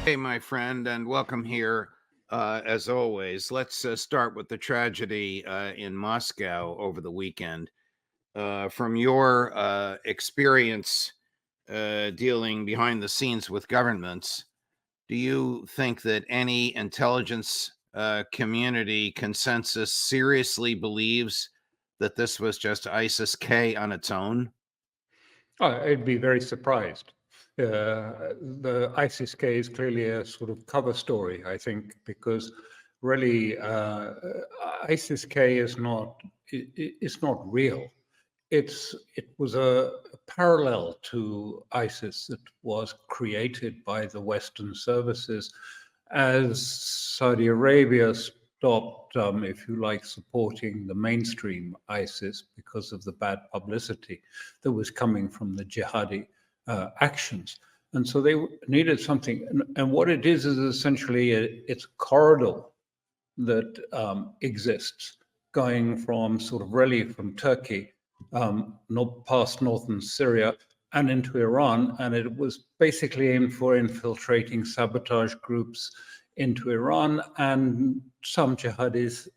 Hey, my friend, and welcome here. As always, let's start with the tragedy in Moscow over the weekend. From your experience dealing behind the scenes with governments, do you think that any intelligence community consensus seriously believes that this was just ISIS-K on its own? I'd be very surprised. The ISIS-K is clearly a sort of cover story, I think, because really ISIS-K is not it's not real. It was a parallel to ISIS that was created by the Western services as Saudi Arabia stopped, if you like, supporting the mainstream ISIS because of the bad publicity that was coming from the jihadi actions. And so they needed something. And what it is essentially it's a corridor that exists going from sort of really from Turkey past northern Syria and into Iran. And it was basically aimed for infiltrating sabotage groups into Iran and some jihadis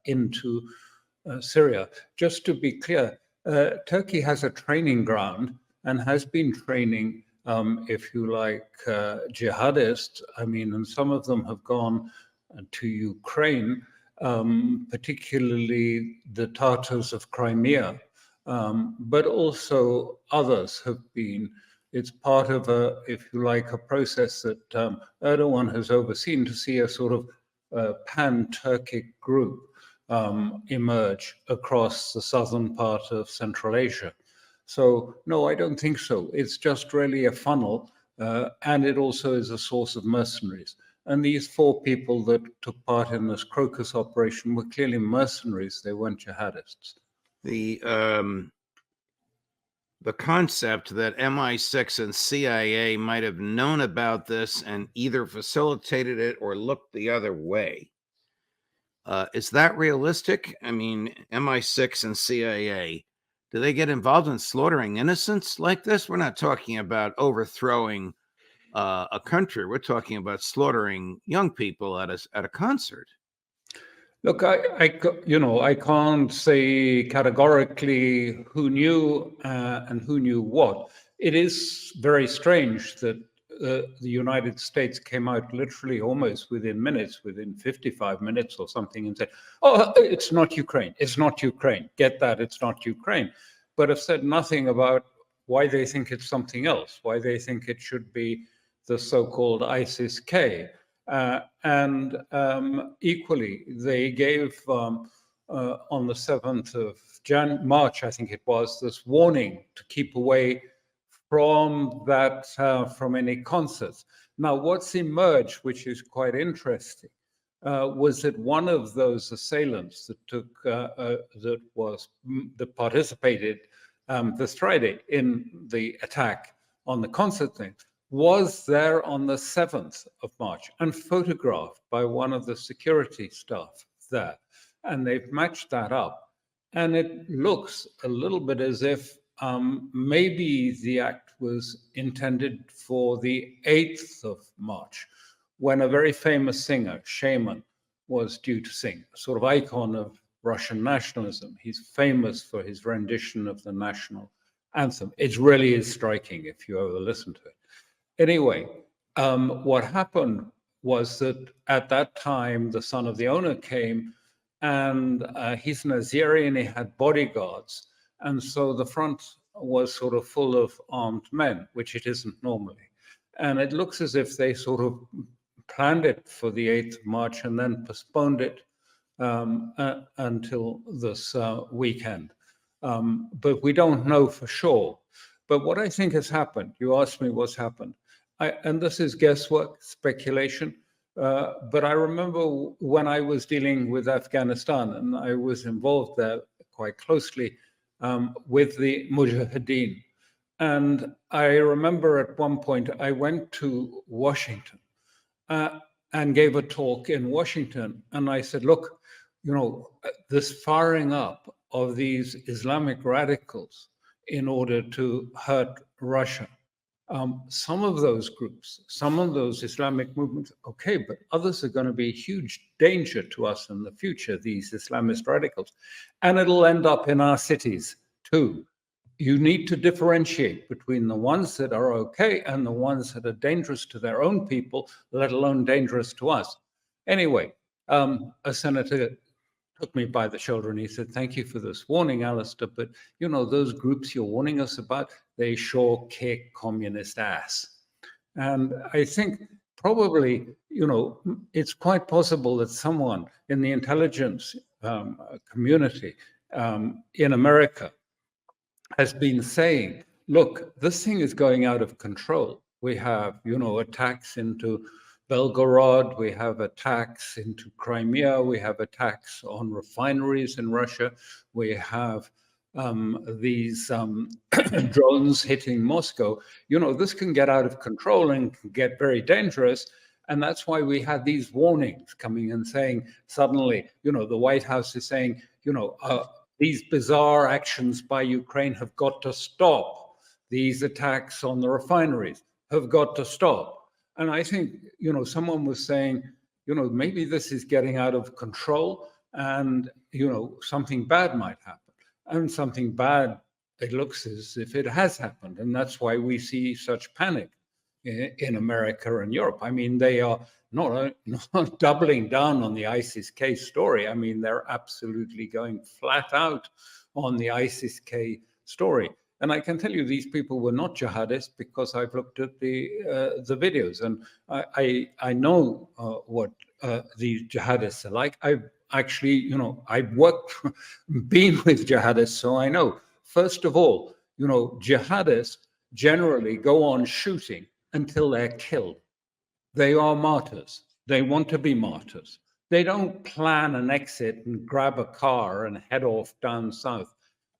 into Syria. Just to be clear, Turkey has a training ground and has been training, if you like, jihadists. I mean, and some of them have gone to Ukraine, particularly the Tatars of Crimea, but also others have been. It's part of a, if you like, a process that Erdogan has overseen to see a sort of pan-Turkic group emerge across the southern part of Central Asia. So, no, I don't think so. It's just really a funnel, and it also is a source of mercenaries. And these 4 people that took part in this Crocus operation were clearly mercenaries. They weren't jihadists. The concept that MI6 and CIA might have known about this and either facilitated it or looked the other way. Is that realistic? I mean, MI6 and CIA, do they get involved in slaughtering innocents like this? We're not talking about overthrowing a country. We're talking about slaughtering young people at a concert. Look, I can't say categorically who knew and who knew what. It is very strange that the United States came out literally almost within minutes, within 55 minutes or something, and said, "Oh, it's not Ukraine. It's not Ukraine. Get that? It's not Ukraine," but have said nothing about why they think it's something else, why they think it should be the so-called ISIS-K. And equally, they gave on the 7th of March, I think it was, this warning to keep away from that, from any concerts. Now, what's emerged, which is quite interesting, was that one of those assailants that participated this Friday in the attack on the concert thing was there on the 7th of March and photographed by one of the security staff there. And they've matched that up. And it looks a little bit as if maybe the act was intended for the 8th of March, when a very famous singer, Shaman, was due to sing, a sort of icon of Russian nationalism. He's famous for his rendition of the national anthem. It really is striking if you ever listen to it. Anyway, what happened was that at that time, the son of the owner came, and he's Naziri and he had bodyguards. And so the front was sort of full of armed men, which it isn't normally. And it looks as if they sort of planned it for the 8th of March and then postponed it until this weekend. But we don't know for sure. But what I think has happened, you asked me what's happened, and this is guesswork, speculation, but I remember when I was dealing with Afghanistan, and I was involved there quite closely with the Mujahideen. And I remember at one point I went to Washington and gave a talk in Washington. And I said, look, this firing up of these Islamic radicals in order to hurt Russia Some of those groups, some of those Islamic movements, okay, but others are going to be a huge danger to us in the future, these Islamist radicals. And it'll end up in our cities too. You need to differentiate between the ones that are okay and the ones that are dangerous to their own people, let alone dangerous to us. Anyway, a senator took me by the shoulder and he said, "Thank you for this warning, Alastair, but you know, those groups you're warning us about, they sure kick communist ass." And I think probably, you know, it's quite possible that someone in the intelligence community in America has been saying, look, this thing is going out of control. We have, you know, attacks into Belgorod, we have attacks into Crimea, we have attacks on refineries in Russia, we have these drones hitting Moscow. You know, this can get out of control and can get very dangerous. And that's why we had these warnings coming and saying, suddenly, you know, the White House is saying, you know, these bizarre actions by Ukraine have got to stop. These attacks on the refineries have got to stop. And I think, you know, someone was saying, you know, maybe this is getting out of control and, you know, something bad might happen. And something bad, it looks as if it has happened. And that's why we see such panic in America and Europe. I mean, they are not doubling down on the ISIS-K story. I mean, they're absolutely going flat out on the ISIS-K story. And I can tell you these people were not jihadists because I've looked at the videos and I know what these jihadists are like. I've actually, you know, I've been with jihadists, so I know. First of all, you know, jihadists generally go on shooting until they're killed. They are martyrs. They want to be martyrs. They don't plan an exit and grab a car and head off down south.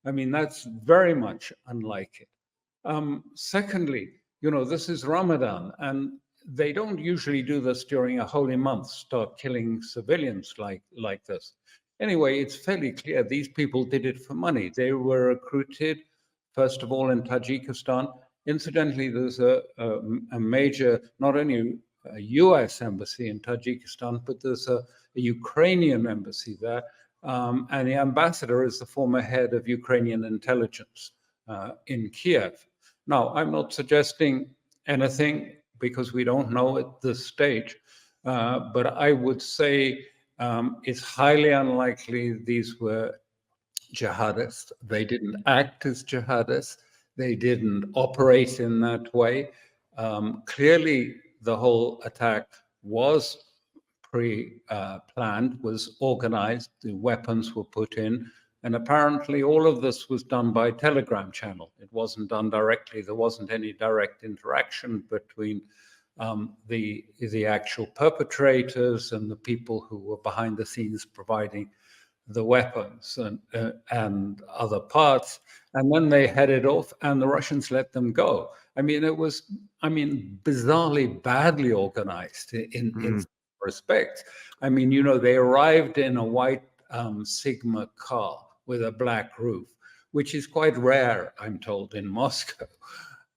I mean, that's very much unlike it. Secondly, you know, this is Ramadan, and they don't usually do this during a holy month, start killing civilians like this. Anyway, it's fairly clear these people did it for money. They were recruited, first of all, in Tajikistan. Incidentally, there's a major, not only a US embassy in Tajikistan, but there's a Ukrainian embassy there. And the ambassador is the former head of Ukrainian intelligence in Kiev. Now, I'm not suggesting anything because we don't know at this stage, but I would say it's highly unlikely these were jihadists. They didn't act as jihadists. They didn't operate in that way. Clearly, the whole attack was pre-planned, was organized, the weapons were put in, and apparently all of this was done by Telegram channel. It wasn't done directly. There wasn't any direct interaction between the actual perpetrators and the people who were behind the scenes providing the weapons and other parts. And then they headed off and the Russians let them go. I mean, it was, bizarrely badly organized in respects. I mean, you know, they arrived in a white Sigma car with a black roof, which is quite rare, I'm told, in Moscow.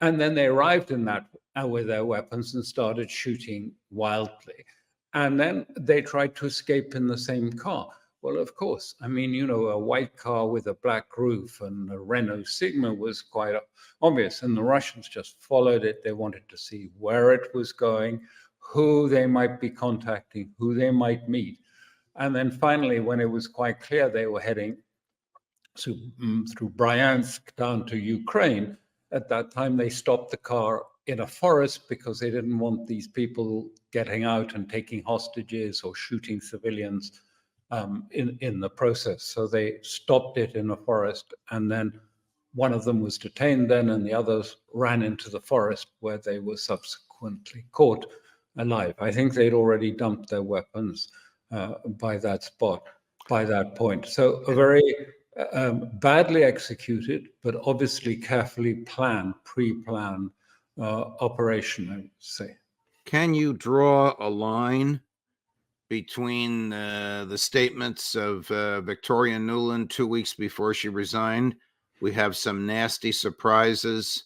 And then they arrived in that with their weapons and started shooting wildly. And then they tried to escape in the same car. Well, of course, I mean, you know, a white car with a black roof and a Renault Sigma was quite obvious. And the Russians just followed it. They wanted to see where it was going, who they might be contacting, who they might meet. And then finally, when it was quite clear they were heading through Bryansk down to Ukraine, at that time they stopped the car in a forest because they didn't want these people getting out and taking hostages or shooting civilians in the process. So they stopped it in a forest, and then one of them was detained then, and the others ran into the forest where they were subsequently caught alive. I think they'd already dumped their weapons by that spot, by that point. So a very badly executed, but obviously carefully planned, pre-planned operation, I would say. Can you draw a line between the statements of Victoria Nuland 2 weeks before she resigned? We have some nasty surprises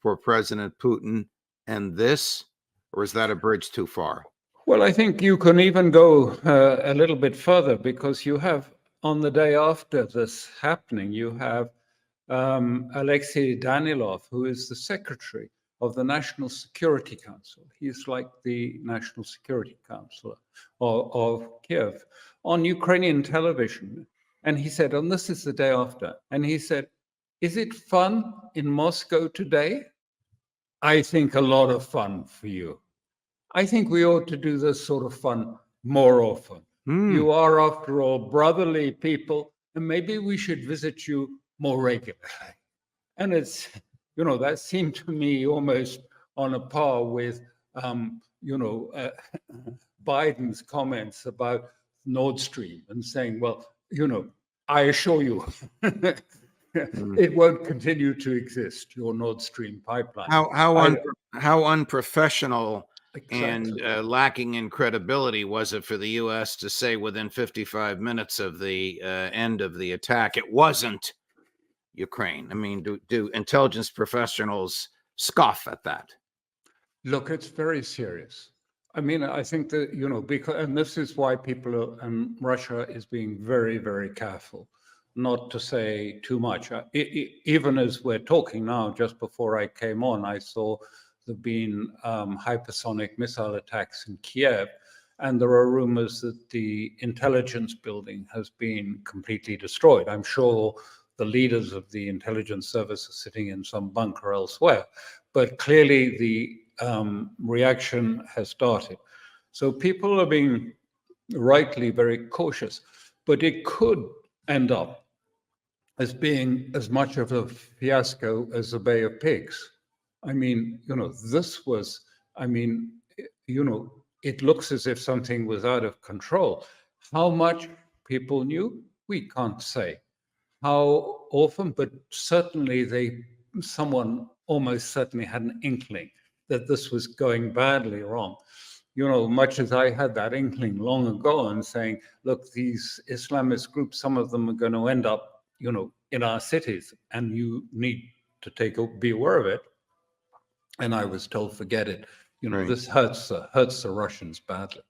for President Putin and this, or is that a bridge too far? Well, I think you can even go a little bit further, because you have, on the day after this happening, you have Alexei Danilov, who is the secretary of the National Security Council. He's like the National Security Counselor of Kiev, on Ukrainian television. And he said, and this is the day after, and he said, is it fun in Moscow today? I think a lot of fun for you. I think we ought to do this sort of fun more often. You are, after all, brotherly people, and maybe we should visit you more regularly. And it's, that seemed to me almost on a par with, Biden's comments about Nord Stream and saying, well, I assure you, it won't continue to exist, your Nord Stream pipeline. How unprofessional Exactly. and lacking in credibility was it for the U.S. to say within 55 minutes of the end of the attack, it wasn't Ukraine? I mean, do intelligence professionals scoff at that? Look, it's very serious. I mean, I think that, because, and this is why people and Russia is being very, very careful not to say too much. Even as we're talking now, just before I came on, I saw there have been hypersonic missile attacks in Kiev, and there are rumors that the intelligence building has been completely destroyed. I'm sure the leaders of the intelligence service are sitting in some bunker elsewhere, but clearly the reaction has started. So people are being rightly very cautious, but it could end up as being as much of a fiasco as the Bay of Pigs. I mean, this was, it looks as if something was out of control. How much people knew, we can't say. How often, but certainly someone almost certainly had an inkling that this was going badly wrong. Much as I had that inkling long ago and saying, look, these Islamist groups, some of them are going to end up, in our cities, and you need to be aware of it. And I was told, forget it. Right. This hurts the Russians badly.